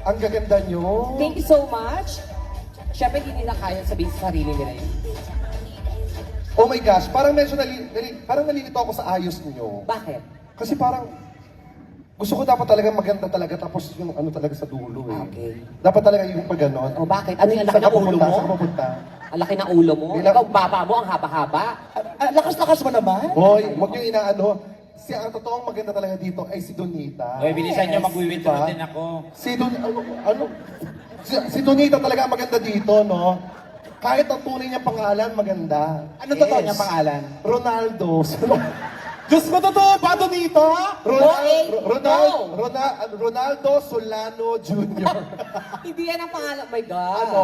Ang gaganda nyo. Thank you so much. Siyempre, hindi nila kaya sabihin sa sarili nila yun. Oh my gosh, parang medyo parang nalilito ako sa ayos niyo. Bakit? Kasi parang gusto ko dapat talaga maganda talaga tapos yung ano talaga sa dulo eh. Okay. Dapat talaga yung pag ganon. O bakit? Ano yung laki Saan ka ng ulo pupunta? mo? Saan ka pupunta? Ang laki ng ulo mo? Bilang- Ikaw, baba mo, ang haba-haba. Lakas-lakas mo naman. Hoy, huwag niyo inaano. Ang totoong maganda talaga dito ay si Donita. Hoy, bilisan nyo, mag-withdraw Diba? din ako. Si Donita talaga ang maganda dito, no? Kahit ang tunay niyang pangalan, maganda. Ano totoo niyang pangalan? Ronaldo. Diyos ko, totoo ba ito dito? Ronaldo Solano Jr. Hindi yan ang pangalan. Oh my God. Ano?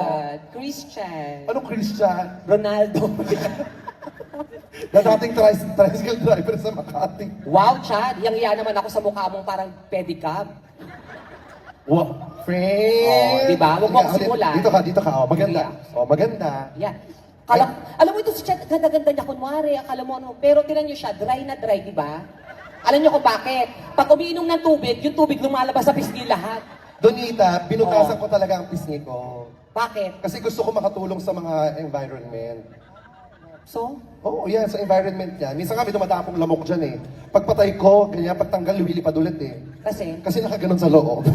Christian. Anong Christian? Ronaldo. Na dating tricycle driver sa Makati. Wow, Chad. Yang naman ako sa mukha mong parang pedicab. Wow. Friend! Oh, diba? Huwag mo akong simulan. Dito ka. Oh, maganda. Yeah. Oh, maganda. Yan. Alam mo ito si Chad, ganda-ganda niya kunwari, akala mo ano. Pero tinan niyo siya, dry na dry, di ba? Alam niyo kung bakit? Pag umiinom ng tubig, yung tubig lumalabas sa pisngi lahat. Donita, binutasan ko talaga ang pisngi ko. Bakit? Kasi gusto ko makatulong sa mga environment. So? Oo, yan, sa environment yan. Minsan kami dumadapong lamok dyan eh. Pagpatay ko, ganyan, pagtanggal, lumilipad ulit eh. Kasi nakaganon sa loob.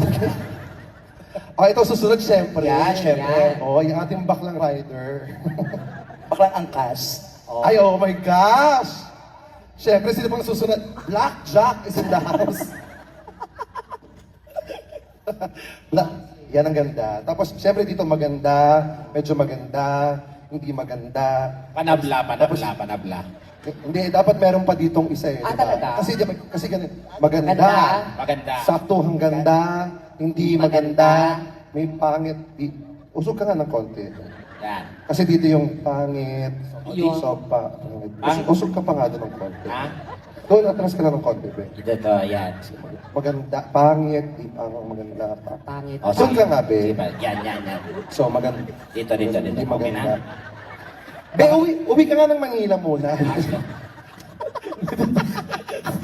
Ito susunod, syempre. Yan, syempre. Oo, yung ating baklang rider. Baklang angkas. Ay, oh my gosh! Syempre, sino pang susunod? Blackjack is in the house. Yan ang ganda. Tapos, syempre dito maganda, medyo maganda, hindi maganda. Panabla. Hindi, dapat meron pa ditong isa eh. Ah, diba? talaga? Kasi ganun, maganda, Maganda. saktuhang ganda, hindi maganda, may pangit. Usog ka nga ng konti. Yan. Kasi dito yung pangit, Yun. pangit. Ang- Usog ka pa nga doon ng konti. Ha? Doon, atras ka na ng konti, be. Ito, yan. Maganda, pangit, di pa maganda pa. Pangit. O, Doon ka nga, be. Diba? Yan. So, maganda. Dito. Hindi Okay na? maganda. Be, uwi ka nga ng Manila muna.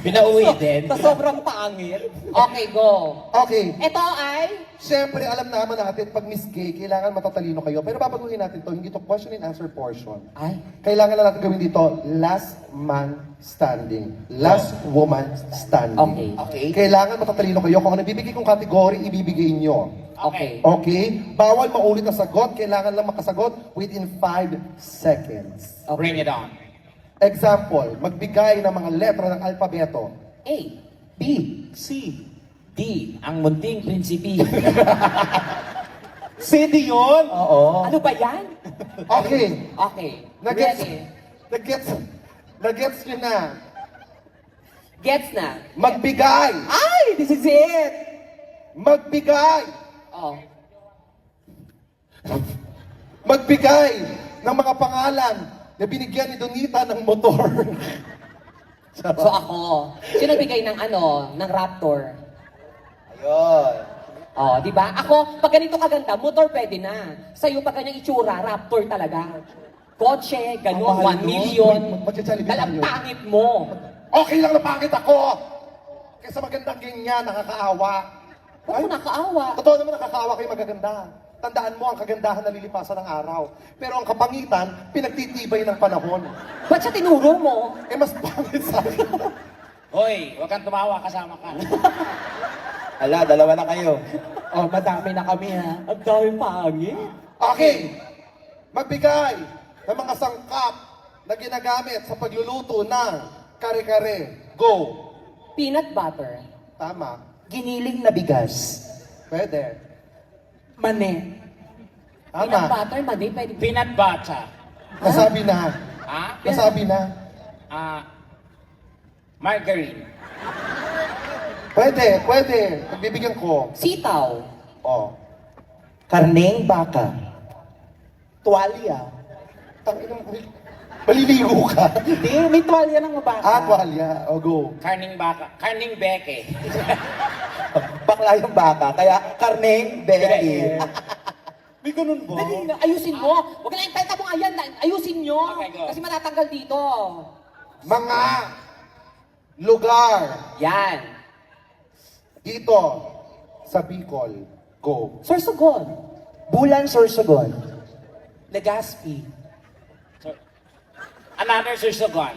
Pinauwi din. Sa sobrang pangit. Okay, go. Okay. Ito ay... Siyempre, alam naman natin, pag Miss Gay, kailangan matatalino kayo. Pero babaguhin natin to, hindi to question and answer portion. Ay. Kailangan na natin gawin dito, last man standing. Last woman standing. Okay. Kailangan matatalino kayo. Kung ano bibigay kong category, ibibigay nyo. Okay. Okay? Bawal maulit ang sagot. Kailangan lang makasagot within 5 seconds. Bring it on. Example, magbigay ng mga letra ng alpabeto. A. B, C, D. Ang munting prinsipi. City yun? Oo. Ano ba yan? Okay. Okay. Nagets, Ready? nagets nyo na. Gets na. Magbigay. Ay! This is it! Magbigay. Oh. Magbigay ng mga pangalan na binigyan ni Donita ng motor. So ako, sino bigay ng ng Raptor? Ayun. Oh, di ba? Ako, pag ganito kaganda, motor pwede na. Sa'yo, pag ganyang itsura, Raptor talaga. Kotse, gano'n, Ang mahal 1 nun. million. Mag-Jollibee Dalang tayo. pangit mo. Okay lang na pangit ako. Kaysa magandang ganyan, nakakaawa. Ba't mo nakaawa? Totoo naman nakakaawa kayo magaganda. Tandaan mo, ang kagandahan nalilipasan ng araw. Pero ang kapangitan, pinagtitibay ng panahon. Ba't siya tinuro mo? Eh, mas pangit sa akin. Hoy, huwag kang tumawa, kasama ka. Ala, dalawa na kayo. Oh, madami na kami ha. Ang dami pangit. Okay, magbigay ng mga sangkap na ginagamit sa pagluluto ng kare-kare. Go! Peanut butter. Tama. Giniling na bigas. Pwede. Mane. Peanut Tama. butter, madi, pwede. Peanut butter. Nasabi na. Ha? Nasabi na. Margarine. Pwede. Pagbibigyan ko. Sitaw. Oh. Karneng baka. Tuwalya. Tangina mo. Maliligo ka. Hindi, may tuwalya ng baka. Tuwalya. O, go. Karning baka. Karning beke. Bakla yung baka, kaya karneng beke. May ganun ba? Dali na, ayusin mo. Huwag na yung tayo mo ayan. Ayusin nyo. Okay, go. Kasi matatanggal dito. Mga lugar Yan. dito sa Bicol. Go. Sorsogon. Bulan Sorsogon. Legazpi. Another Sursogon.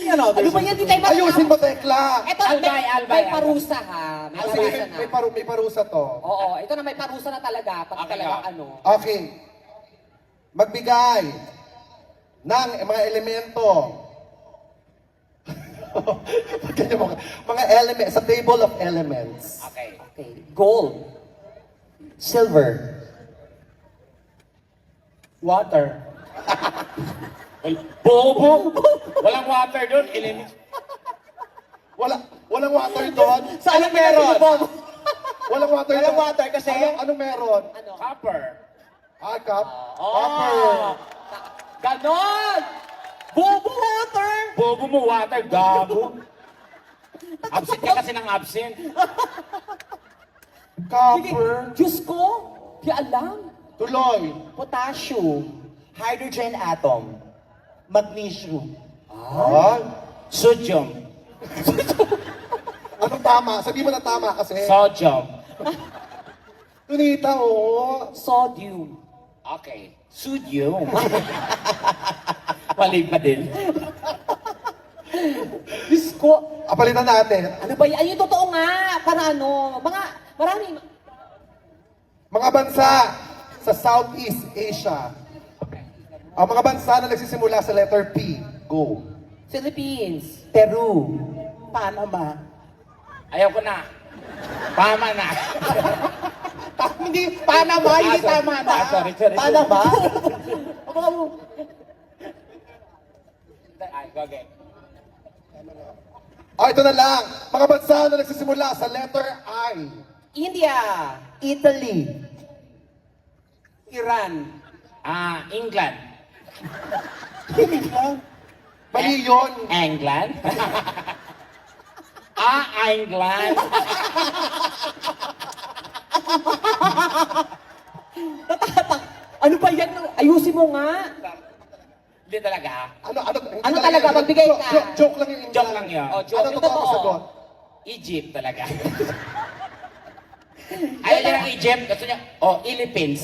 Ano ba yan? Di tayo Ayusin mo, Tekla! Ito, Albay, may parusa ha. May Ah, sige, parusa na. may parusa to. Oo, ito na may parusa na talaga. Pag Okay, talaga oh. ano. Okay. Magbigay ng mga elemento. Ganyan mga elements, sa table of elements. Okay. Okay. Gold. Silver. Water. Bobo! Walang water doon. Ilinis. Walang water doon. Sa anong meron? Walang water Walang doon. water kasi- Anong meron? Ano? Copper. Cup? Copper. Oh! Ganon! Bobo water! Bobo mo water. Gago. Absent ka kasi ng absent. Sige, Copper. Diyos ko, di alam. Tuloy. Potassium. Hydrogen atom. Magnesium. Ah. Sodium. Anong tama? Sabi mo na tama kasi. Sodium. Tunita, oo. Sodium. Okay. Sodium. Mali pa din. Diyos ko, Palitan natin. ano ba yan? Ay, yung totoo nga. Para ano, maraming, Mga bansa sa Southeast Asia. Ang mga bansa na nagsisimula sa letter P. Go. Philippines. Peru. Panama. Ayaw ko na. Tama na. Hindi, Panama, hindi tama na. Sorry. Panama? Ay, go again. Ito na lang. Mga bansa na nagsisimula sa letter I. India. Italy. Iran. England. Mali yun. England? England. Ano ba yan? Ayusin mo nga. Hindi talaga. Ano talaga? Magbigay ka. Joke lang yun. Joke lang yun. Oh, joke. Ano Yung totoo totoo. sagot? Egypt talaga. Ayaw niya ng Egypt. Gusto niya, Philippines.